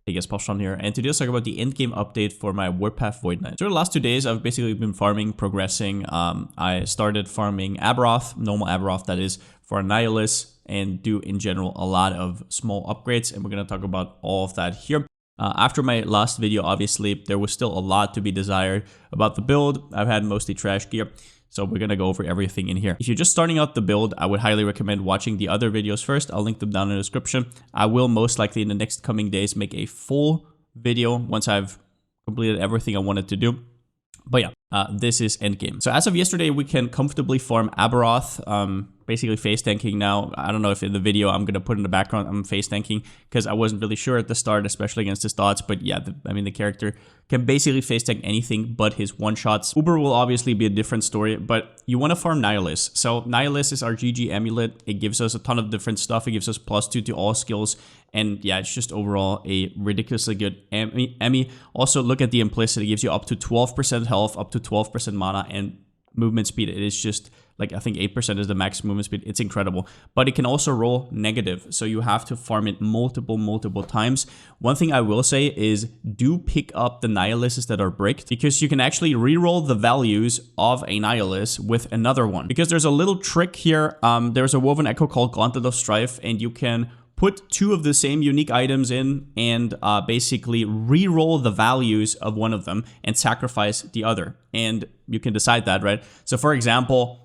Hey guys, Palsteron here, and today I'll talk about the endgame update for my Warpath Void Knight. So the last 2 days, I've basically been farming, progressing. I started farming Abberoth, normal Abberoth that is, for Annihilus, and do in general a lot of small upgrades, and we're going to talk about all of that here. After my last video, obviously, there was still a lot to be desired about the build. I've had mostly trash gear. So we're going to go over everything in here. If you're just starting out the build, I would highly recommend watching the other videos first. I'll link them down in the description. I will most likely in the next coming days make a full video once I've completed everything I wanted to do. But yeah, this is endgame. So as of yesterday, we can comfortably farm Abberoth, basically face tanking now. I don't know if in the video I'm going to put in the background I'm face tanking because I wasn't really sure at the start, especially against his dots. But yeah, the character can basically face tank anything but his one-shots. Uber will obviously be a different story, but you want to farm Nihilus. So Nihilus is our GG amulet. It gives us a ton of different stuff. It gives us +2 to all skills. And yeah, it's just overall a ridiculously good Emmy. Also, look at the implicit. It gives you up to 12% health, up to 12% mana, and movement speed. It is just like, I think 8% is the max movement speed. It's incredible. But it can also roll negative. So you have to farm it multiple times. One thing I will say is do pick up the Nihiluses that are bricked, because you can actually reroll the values of a Nihilus with another one. Because there's a little trick here. There's a woven echo called Gauntlet of Strife, and you can put 2 of the same unique items in and basically re-roll the values of one of them and sacrifice the other. And you can decide that, right? So for example,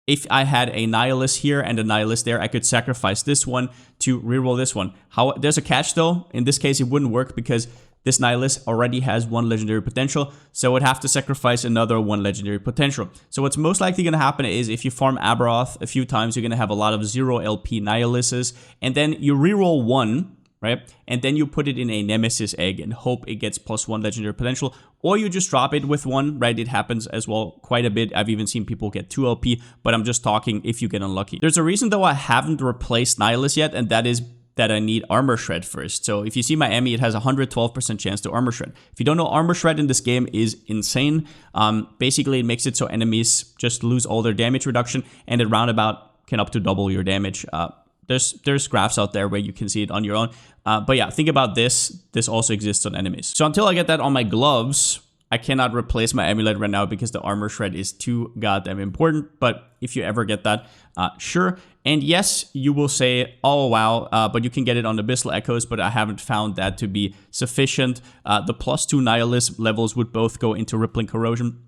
if I had a Nihilus here and a Nihilus there, I could sacrifice this one to re-roll this one. There's a catch though. In this case, it wouldn't work because this Nihilus already has 1 legendary potential, so it would have to sacrifice another 1 legendary potential. So what's most likely going to happen is if you farm Abberoth a few times, you're going to have a lot of 0 LP Nihiluses, and then you reroll 1, right? And then you put it in a Nemesis egg and hope it gets +1 legendary potential, or you just drop it with 1, right? It happens as well quite a bit. I've even seen people get 2 LP, but I'm just talking if you get unlucky. There's a reason though I haven't replaced Nihilus yet, and that is that I need Armor Shred first. So if you see my Emmy, it has a 112% chance to Armor Shred. If you don't know, Armor Shred in this game is insane. Basically, it makes it so enemies just lose all their damage reduction, and it roundabout can up to double your damage. There's graphs out there where you can see it on your own. But yeah, think about this. This also exists on enemies. So until I get that on my gloves, I cannot replace my amulet right now because the Armor Shred is too goddamn important. But if you ever get that, sure. And yes, you will say, oh wow, but you can get it on Abyssal Echoes, but I haven't found that to be sufficient. The +2 Nihilus levels would both go into Rippling Corrosion.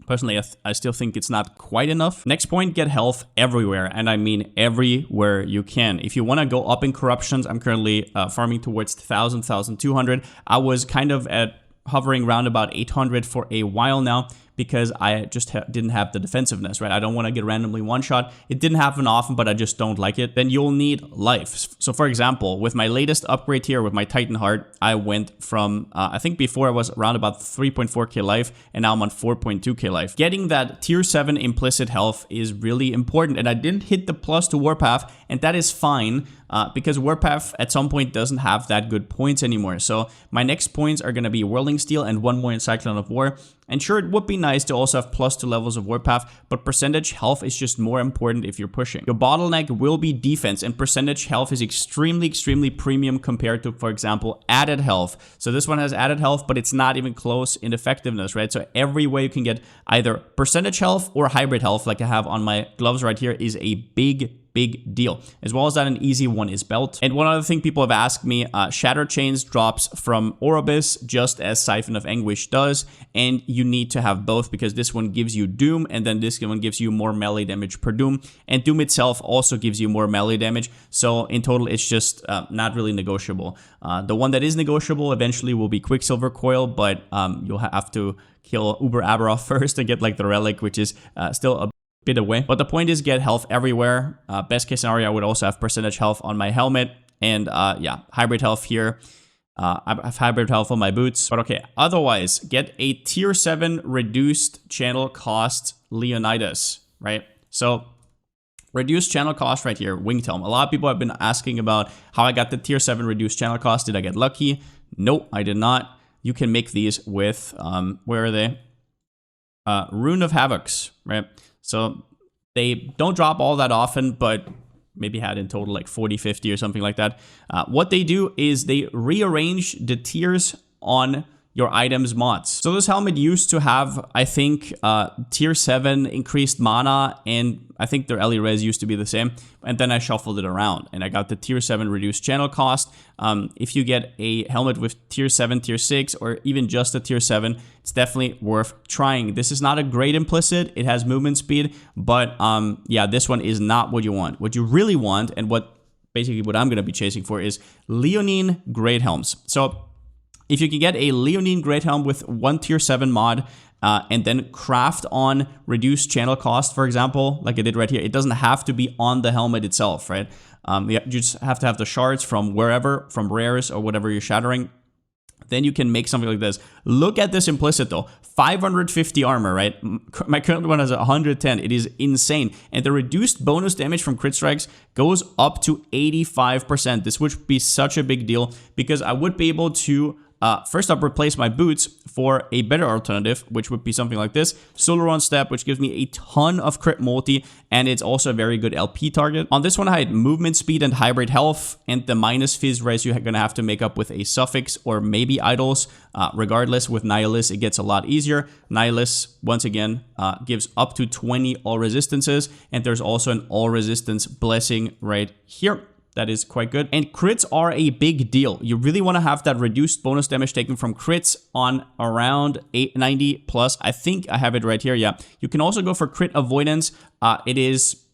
Personally, I still think it's not quite enough. Next point, get health everywhere, and I mean everywhere you can. If you want to go up in corruptions, I'm currently farming towards 1,000, 1,200. I was kind of hovering around about 800 for a while now, because I just didn't have the defensiveness, right? I don't want to get randomly one-shot. It didn't happen often, but I just don't like it. Then you'll need life. So for example, with my latest upgrade here with my Titan Heart, I went from, I think before I was around about 3.4k life, and now I'm on 4.2k life. Getting that tier 7 implicit health is really important, and I didn't hit the plus to Warpath, and that is fine, because Warpath at some point doesn't have that good points anymore. So my next points are going to be Whirling Steel and 1 more in Cyclone of War. And sure, it would be nice to also have +2 levels of Warpath, but percentage health is just more important if you're pushing. Your bottleneck will be defense, and percentage health is extremely premium compared to, for example, added health. So this one has added health, but it's not even close in effectiveness, right? So every way you can get either percentage health or hybrid health, like I have on my gloves right here, is a big deal. As well as that, an easy one is belt. And one other thing people have asked me, Shatter Chains drops from Orobis just as Siphon of Anguish does, and you need to have both because this one gives you Doom, and then this one gives you more melee damage per Doom, and Doom itself also gives you more melee damage. So in total, it's just not really negotiable. The one that is negotiable eventually will be Quicksilver Coil, but you'll have to kill Uber Abberoth first to get like the relic, which is still a bit away. But the point is, get health everywhere. Best case scenario, I would also have percentage health on my helmet, and yeah, hybrid health here. I have hybrid health on my boots. But okay, otherwise, get a tier 7 reduced channel cost Leonidas, right? So reduced channel cost right here, Winged Helm. A lot of people have been asking about how I got the tier 7 reduced channel cost. Did I get lucky? Nope, I did not. You can make these with, where are they? Rune of Havocs, right? So they don't drop all that often, but maybe had in total like 40, 50 or something like that. What they do is they rearrange the tiers on your items mods. So this helmet used to have, I think, tier 7 increased mana, and I think their LE res used to be the same. And then I shuffled it around and I got the tier 7 reduced channel cost. If you get a helmet with tier 7, tier 6, or even just a tier 7, it's definitely worth trying. This is not a great implicit. It has movement speed, but yeah, this one is not what you want. What you really want, and basically what I'm going to be chasing for, is Leonine Great Helms. So if you can get a Leonine Great Helm with 1 tier 7 mod, and then craft on reduced channel cost, for example, like I did right here, it doesn't have to be on the helmet itself, right? You just have to have the shards from wherever, from rares or whatever you're shattering. Then you can make something like this. Look at this implicit though. 550 armor, right? My current one has 110. It is insane. And the reduced bonus damage from crit strikes goes up to 85%. This would be such a big deal because I would be able to first up, replace my boots for a better alternative, which would be something like this. Solar on Step, which gives me a ton of crit multi, and it's also a very good LP target. On this one, I had movement speed and hybrid health, and the minus fizz res you're going to have to make up with a suffix or maybe idols. Regardless, with Nihilus, it gets a lot easier. Nihilus, once again, gives up to 20 all resistances, and there's also an all resistance blessing right here. That is quite good. And crits are a big deal. You really want to have that reduced bonus damage taken from crits on around 890 plus. I think I have it right here. Yeah. You can also go for crit avoidance. It is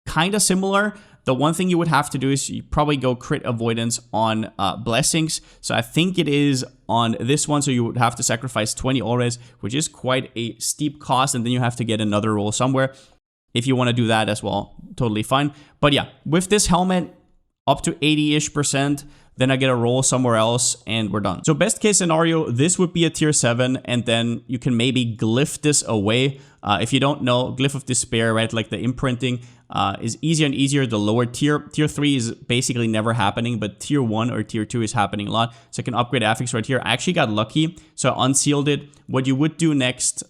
kind of similar. The one thing you would have to do is you probably go crit avoidance on blessings. So I think it is on this one. So you would have to sacrifice 20 all-res, which is quite a steep cost. And then you have to get another roll somewhere. If you want to do that as well, totally fine. But yeah, with this helmet, up to 80-ish%, then I get a roll somewhere else and we're done. So best case scenario, this would be a tier 7, and then you can maybe glyph this away. If you don't know, Glyph of Despair, right, like the imprinting is easier and easier the lower tier. Tier 3 is basically never happening, but tier 1 or tier 2 is happening a lot. So I can upgrade affix right here. I actually got lucky, so I unsealed it. What you would do next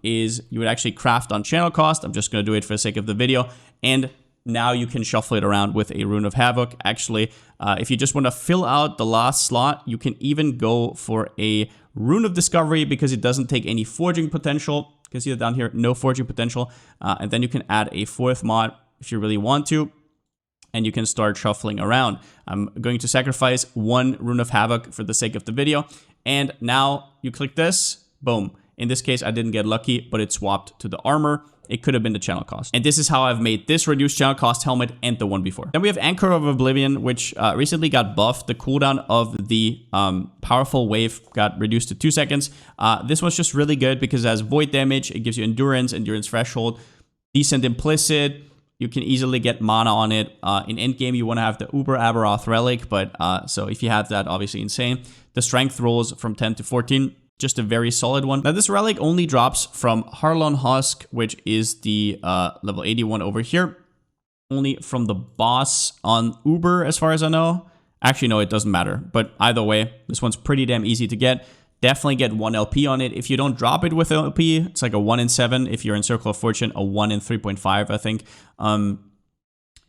is you would actually craft on channel cost. I'm just going to do it for the sake of the video. And now you can shuffle it around with a Rune of Havoc. Actually, if you just want to fill out the last slot, you can even go for a Rune of Discovery because it doesn't take any forging potential. You can see it down here, no forging potential. And then you can add a 4th mod if you really want to, and you can start shuffling around. I'm going to sacrifice 1 Rune of Havoc for the sake of the video. And now you click this, boom. In this case, I didn't get lucky, but it swapped to the armor. It could have been the channel cost. And this is how I've made this reduced channel cost helmet and the one before. Then we have Anchor of Oblivion, which recently got buffed. The cooldown of the powerful wave got reduced to 2 seconds. This was just really good because it has void damage. It gives you endurance threshold, decent implicit. You can easily get mana on it. In endgame, you want to have the Uber Abberoth relic, but so if you have that, obviously insane. The strength rolls from 10 to 14. Just a very solid one. Now, this relic only drops from Harlon Husk, which is the level 81 over here. Only from the boss on Uber, as far as I know. Actually, no, it doesn't matter. But either way, this one's pretty damn easy to get. Definitely get 1 LP on it. If you don't drop it with LP, it's like a 1 in 7. If you're in Circle of Fortune, a 1 in 3.5, I think.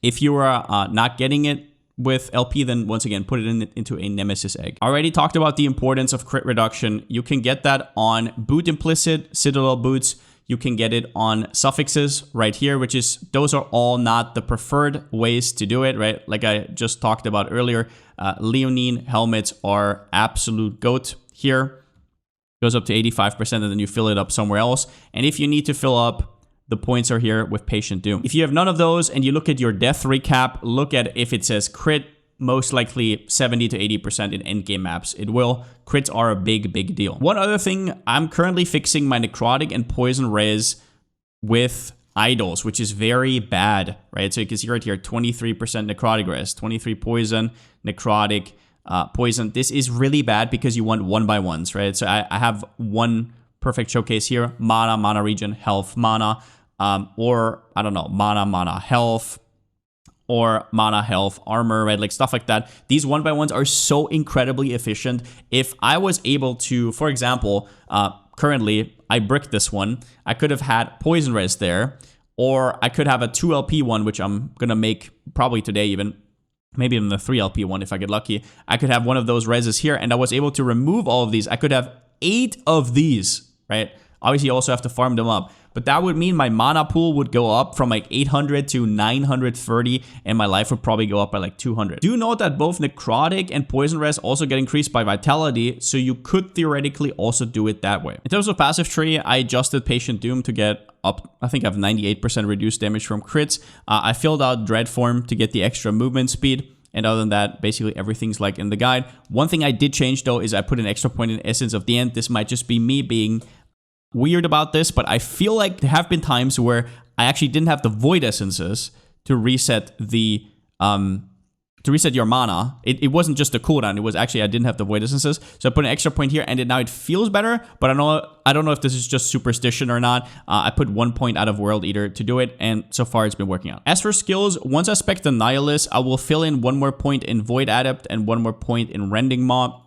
If you are not getting it with LP, then once again, put it into a Nemesis egg. I already talked about the importance of crit reduction. You can get that on boot implicit, Citadel boots. You can get it on suffixes right here, which is, those are all not the preferred ways to do it, right? Like I just talked about earlier, Leonine helmets are absolute GOAT here. Goes up to 85%, and then you fill it up somewhere else. And if you need to fill up, the points are here with Patient Doom. If you have none of those and you look at your death recap, look at if it says crit, most likely 70 to 80% in endgame maps. It will. Crits are a big, big deal. One other thing, I'm currently fixing my necrotic and poison res with idols, which is very bad, right? So you can see right here, 23% necrotic res, 23 poison, necrotic, poison. This is really bad because you want 1x1s, right? So I have one perfect showcase here, mana regen, health, mana, or I don't know, mana, health, or mana, health, armor, right? Like stuff like that. These 1x1s are so incredibly efficient. If I was able to, for example, currently I bricked this one, I could have had poison res there, or I could have a 2 LP one, which I'm gonna make probably today even. Maybe even the 3 LP one if I get lucky. I could have one of those reses here, and I was able to remove all of these. I could have 8 of these, right? Obviously, you also have to farm them up. But that would mean my mana pool would go up from like 800 to 930, and my life would probably go up by like 200. Do note that both Necrotic and Poison Res also get increased by Vitality, so you could theoretically also do it that way. In terms of passive tree, I adjusted Patient Doom to get up. I think I have 98% reduced damage from crits. I filled out Dread Form to get the extra movement speed. And other than that, basically everything's like in the guide. One thing I did change though is I put an extra point in Essence of the End. This might just be me being weird about this, but I feel like there have been times where I actually didn't have the Void Essences to reset the your mana. It wasn't just a cooldown. It was actually I didn't have the Void Essences, so I put an extra point here, and now it feels better. But I don't know if this is just superstition or not. I put 1 point out of World Eater to do it, and so far it's been working out. As for skills, once I spec the Nihilist, I will fill in 1 more point in Void Adept and 1 more point in Rending Maw.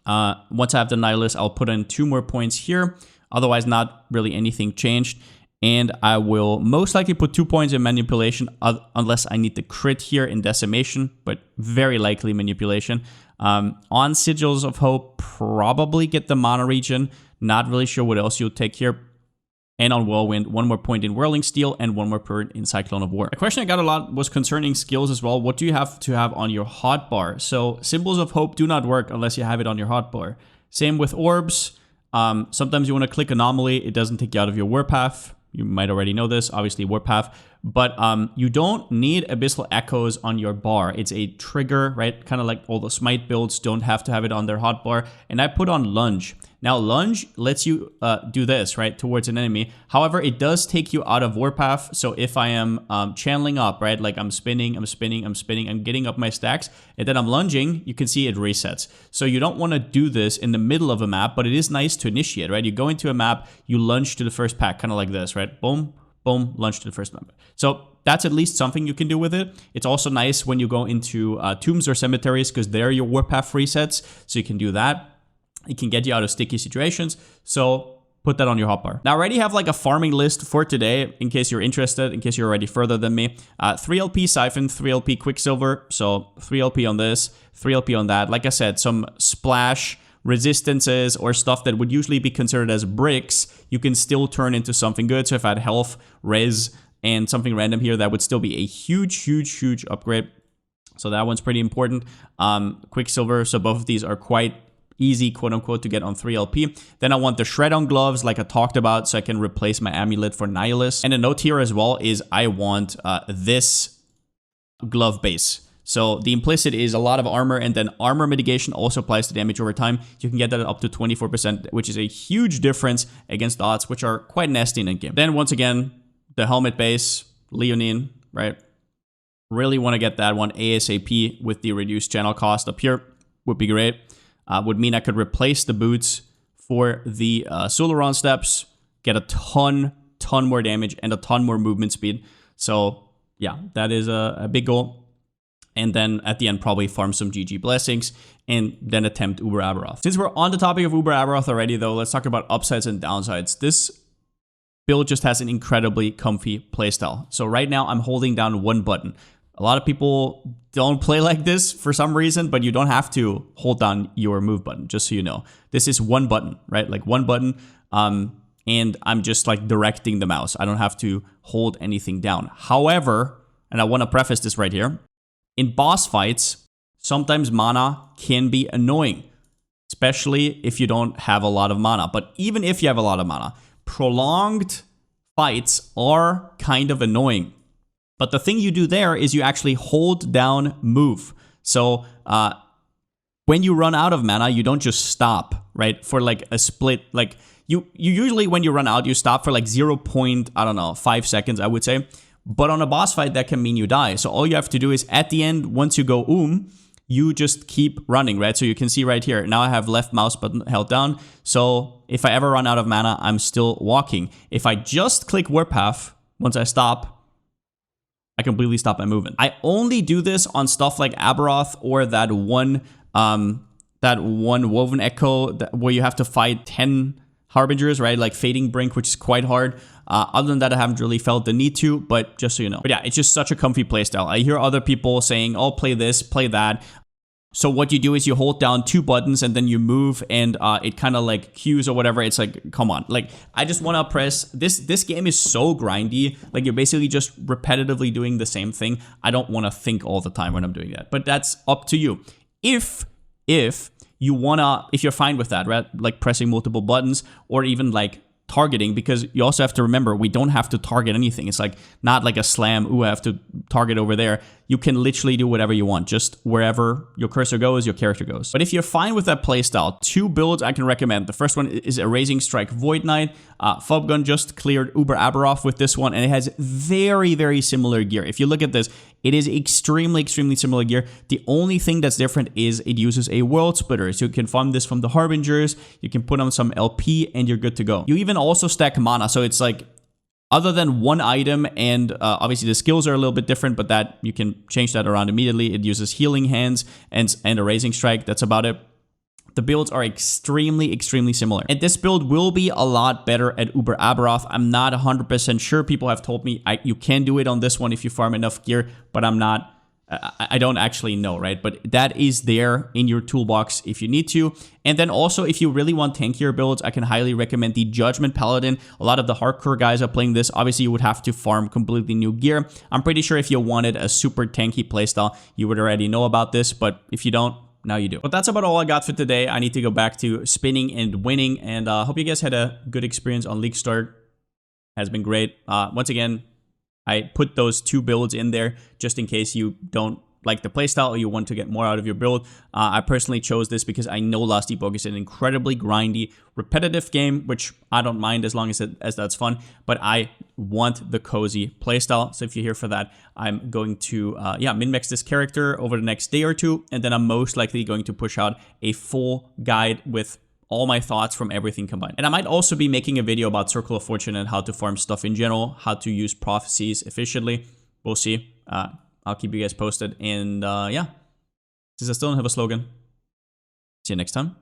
Once I have the Nihilist, I'll put in 2 more points here. Otherwise, not really anything changed. And I will most likely put 2 points in Manipulation, unless I need the crit here in Decimation, but very likely Manipulation. On Sigils of Hope, probably get the Mana Regen. Not really sure what else you'll take here. And on Whirlwind, 1 more point in Whirling Steel and 1 more point in Cyclone of War. A question I got a lot was concerning skills as well. What do you have to have on your hotbar? So Symbols of Hope do not work unless you have it on your hotbar. Same with Orbs. Sometimes you want to click Anomaly. It doesn't take you out of your Warpath. You might already know this, obviously Warpath. But you don't need Abyssal Echoes on your bar. It's a trigger, right? Kind of like all the Smite builds don't have to have it on their hotbar. And I put on Lunge. Now, Lunge lets you do this, right, towards an enemy. However, it does take you out of Warpath. So if I am channeling up, right, like I'm spinning, I'm getting up my stacks, and then I'm lunging, you can see it resets. So you don't want to do this in the middle of a map, but it is nice to initiate, right? You go into a map, you lunge to the first pack, kind of like this, right? Boom, boom, lunge to the first map. So that's at least something you can do with it. It's also nice when you go into tombs or cemeteries, because there your Warpath resets, so you can do that. It can get you out of sticky situations, so put that on your hotbar. Now, I already have like a farming list for today, in case you're interested, in case you're already further than me. 3 LP Siphon, 3 LP Quicksilver, so 3 LP on this, 3 LP on that. Like I said, some splash resistances or stuff that would usually be considered as bricks, you can still turn into something good. So if I had health, res, and something random here, that would still be a huge upgrade. So that one's pretty important. Quicksilver, so both of these are quite easy, quote unquote, to get on 3 LP. Then I want the Shred on gloves, like I talked about, so I can replace my amulet for Nihilist. And a note here as well is I want this glove base. So the implicit is a lot of armor, and then armor mitigation also applies to damage over time. You can get that up to 24%, which is a huge difference against odds, which are quite nasty in endgame. Then once again, the helmet base, Leonine, right? Really want to get that one ASAP with the reduced channel cost up here. Would be great. Would mean I could replace the boots for the Sularon steps, get a ton more damage and a ton more movement speed. So yeah, that is a big goal. And then at the end, probably farm some GG blessings and then attempt Uber Abberoth. Since we're on the topic of Uber Abberoth already though, let's talk about upsides and downsides. This build just has an incredibly comfy playstyle. So right now I'm holding down 1 button. A lot of people don't play like this for some reason, but you don't have to hold down your move button, just so you know. This is 1 button, right? Like 1 button, and I'm just like directing the mouse. I don't have to hold anything down. However, and I want to preface this right here, in boss fights, sometimes mana can be annoying, especially if you don't have a lot of mana. But even if you have a lot of mana, prolonged fights are kind of annoying. But the thing you do there is you actually hold down move. So when you run out of mana, you don't just stop, right? For like a split, like you usually when you run out, you stop for like 0.5 seconds, I would say. But on a boss fight, that can mean you die. So all you have to do is at the end, once you go you just keep running, right? So you can see right here, now I have left mouse button held down. So if I ever run out of mana, I'm still walking. If I just click Warpath, once I stop, I completely stop my movement. I only do this on stuff like Abberoth or that one Woven Echo where you have to fight 10 Harbingers, right? Like Fading Brink, which is quite hard. Other than that, I haven't really felt the need to, but just so you know. But yeah, it's just such a comfy playstyle. I hear other people saying, oh, play this, play that. So what you do is you hold down 2 buttons and then you move, and it kind of like cues or whatever. It's like, come on. Like, I just want to press this game is so grindy. Like, you're basically just repetitively doing the same thing. I don't want to think all the time when I'm doing that, but that's up to you. If you wanna, if you're fine with that, right? Like pressing multiple buttons or even like targeting, because you also have to remember, we don't have to target anything. It's like not like a slam, ooh, I have to target over there. You can literally do whatever you want. Just wherever your cursor goes, your character goes. But if you're fine with that playstyle, 2 builds I can recommend. The first one is Erasing Strike Void Knight. Fubgun just cleared Uber Abberoth with this one, and it has very, very similar gear. If you look at this, it is extremely, extremely similar gear. The only thing that's different is it uses a world splitter. So you can farm this from the Harbingers, you can put on some LP, and you're good to go. You even also stack mana, so it's like, other than 1 item, and obviously the skills are a little bit different, but that you can change that around immediately. It uses Healing Hands and Erasing Strike. That's about it. The builds are extremely, extremely similar. And this build will be a lot better at Uber Abberoth. I'm not 100% sure. People have told me you can do it on this one if you farm enough gear, but I don't actually know, right? But that is there in your toolbox if you need to. And then also, if you really want tankier builds, I can highly recommend the Judgment Paladin. A lot of the hardcore guys are playing this. Obviously, you would have to farm completely new gear. I'm pretty sure if you wanted a super tanky playstyle, you would already know about this. But if you don't, now you do. But that's about all I got for today. I need to go back to spinning and winning. And hope you guys had a good experience on League Start. Has been great. Once again, I put those 2 builds in there just in case you don't like the playstyle or you want to get more out of your build. I personally chose this because I know Last Epoch is an incredibly grindy, repetitive game, which I don't mind as long as that's fun, but I want the cozy playstyle. So if you're here for that, I'm going to min-max this character over the next day or 2, and then I'm most likely going to push out a full guide with all my thoughts from everything combined. And I might also be making a video about Circle of Fortune and how to farm stuff in general, how to use prophecies efficiently. We'll see. I'll keep you guys posted. And yeah, since I still don't have a slogan, see you next time.